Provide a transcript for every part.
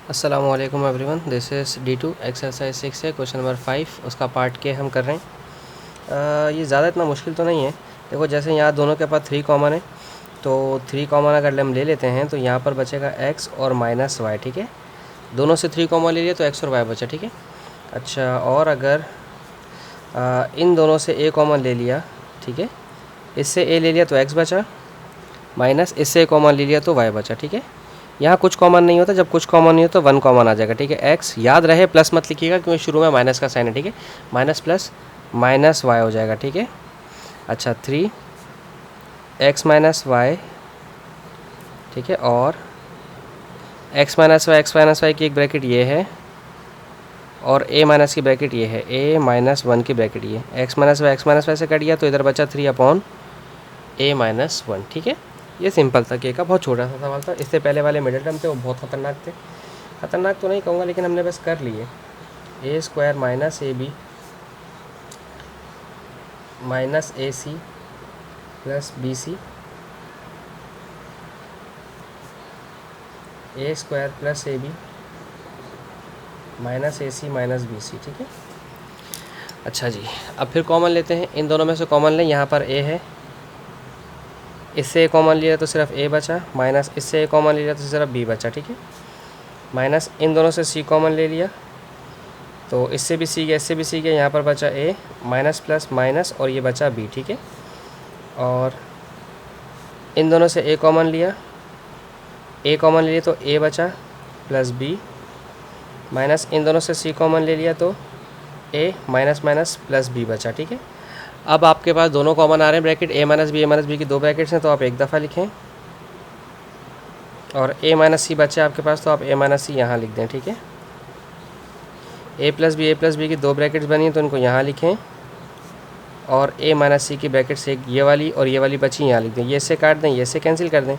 अस्सलामु अलैकुम everyone, this is D2 exercise 6 है, क्वेश्चन नंबर 5 उसका पार्ट के हम कर रहे हैं। ये ज़्यादा इतना मुश्किल तो नहीं है। देखो जैसे यहाँ दोनों के पास 3 कॉमन है, तो 3 कॉमन अगर हम ले लेते हैं तो यहाँ पर बचेगा x और माइनस वाई। ठीक है, दोनों से 3 कॉमन ले लिया तो x और y बचा। ठीक है, अच्छा, और अगर इन दोनों से a कॉमन ले लिया, ठीक है, इससे a ले लिया तो x बचा, माइनस इससे a कॉमन ले लिया तो y बचा। ठीक है, यहाँ कुछ कॉमन नहीं होता, जब कुछ कॉमन नहीं हो तो 1 कॉमन आ जाएगा। ठीक है, एक्स याद रहे प्लस मत लिखिएगा क्योंकि शुरू में माइनस का साइन है। ठीक है, माइनस प्लस माइनस वाई हो जाएगा। ठीक है, अच्छा 3 एक्स माइनस वाई, ठीक है, और एक्स माइनस वाई की एक ब्रैकेट ये है और ए माइनस की ब्रैकेट ये है, ए माइनस 1 की ब्रैकेट ये एक्स माइनस वाई से कट गया तो इधर बचा 3 अपॉन ए माइनस 1। ठीक है, ये सिंपल था, के का बहुत छोटा सा सवाल था। इससे पहले वाले मिडिल टर्म थे वो बहुत ख़तरनाक थे। ख़तरनाक तो नहीं कहूँगा, लेकिन हमने बस कर लिए। A square minus A B minus A C plus B C, A square plus A B minus A C minus B C. ठीक है, अच्छा जी, अब फिर कॉमन लेते हैं। इन दोनों में से कॉमन लें, यहाँ पर ए है, इससे ए कॉमन लिया तो सिर्फ ए बचा, माइनस इससे ए कॉमन लिया तो सिर्फ बी बचा। ठीक है, माइनस इन दोनों से सी कॉमन ले लिया तो इससे भी सी गया, इससे भी सी गया, यहाँ पर बचा ए, माइनस प्लस माइनस और ये बचा बी। ठीक है, और इन दोनों से ए कॉमन लिया, ए कॉमन ले लिया तो ए बचा प्लस बी, माइनस इन दोनों से सी कॉमन ले लिया तो ए माइनस माइनस प्लस बी बचा। ठीक है, अब आपके पास दोनों कॉमन आ रहे हैं, ब्रैकेट ए माइनस बी की 2 ब्रैकेट्स हैं तो आप एक दफ़ा लिखें, और ए माइनस सी बचे आपके पास तो आप ए माइनस सी यहाँ लिख दें। ठीक है, ए प्लस बी की 2 ब्रैकेट्स बनी हैं तो इनको यहाँ लिखें, और ए माइनस सी की ब्रैकेट्स एक ये वाली और ये वाली बची यहाँ लिख दें। ये इससे काट दें, ये इससे कैंसिल कर दें,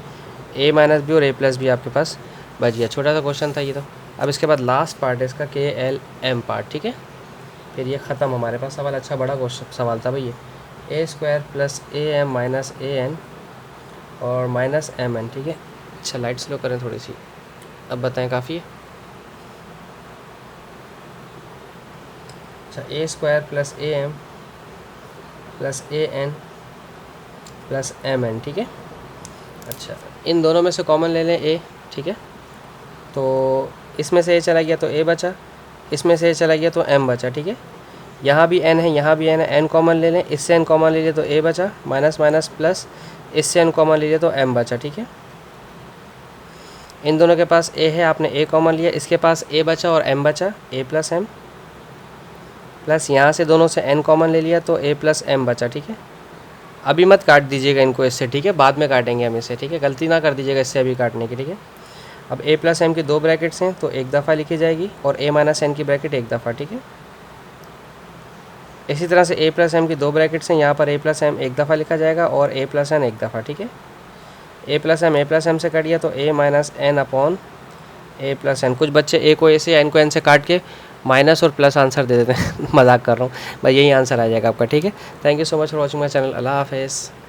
ए माइनस बी और ए प्लस बी आपके पास बच गया। छोटा सा क्वेश्चन था ये तो। अब इसके बाद लास्ट पार्ट है इसका, के एल एम पार्ट। ठीक है, फिर ये ख़त्म हमारे पास सवाल। अच्छा बड़ा क्वेश्चन सवाल था भैया, A square plus A M minus A N और माइनस एम एन। ठीक है, अच्छा लाइट स्लो करें थोड़ी सी, अब बताएं काफ़ी है। अच्छा, A square plus A M plus A N plus M N. ठीक है, अच्छा इन दोनों में से कॉमन ले लें ए। ठीक है, तो इसमें से ए चला गया तो ए बचा, इसमें से ए चला गया तो एम बचा। ठीक है, यहाँ भी एन है, यहाँ भी एन है, एन कॉमन ले लें, इससे एन कॉमन ले लिया तो ए बचा, माइनस माइनस प्लस इससे एन कॉमन ले लिया तो एम बचा। ठीक है, इन दोनों के पास ए है, आपने ए कॉमन लिया, इसके पास ए बचा और एम बचा, ए प्लस एम, प्लस यहाँ से दोनों से एन कॉमन ले लिया तो ए प्लस एम बचा। ठीक है, अभी मत काट दीजिएगा इनको इससे, ठीक है, बाद में काटेंगे हम इसे। ठीक है, गलती ना कर दीजिएगा इससे अभी काटने की। ठीक है, अब ए प्लस एम की 2 ब्रैकेट्स हैं तो एक दफ़ा लिखी जाएगी, और ए माइनस एन की ब्रैकेट एक दफ़ा। ठीक है, इसी तरह से ए प्लस एम की 2 ब्रैकेट्स हैं, यहाँ पर ए प्लस एम एक दफ़ा लिखा जाएगा और ए प्लस एन एक दफ़ा। ठीक है, ए प्लस एम से कट गया तो ए माइनस एन अपॉन ए प्लस एन। कुछ बच्चे ए को ए से, एन को एन से काट के माइनस और प्लस आंसर दे देते हैं मजाक कर रहा हूँ भाई, यही आंसर आ जाएगा आपका। ठीक है, thank you so much for watching my channel. अल्लाह हाफ़िज़।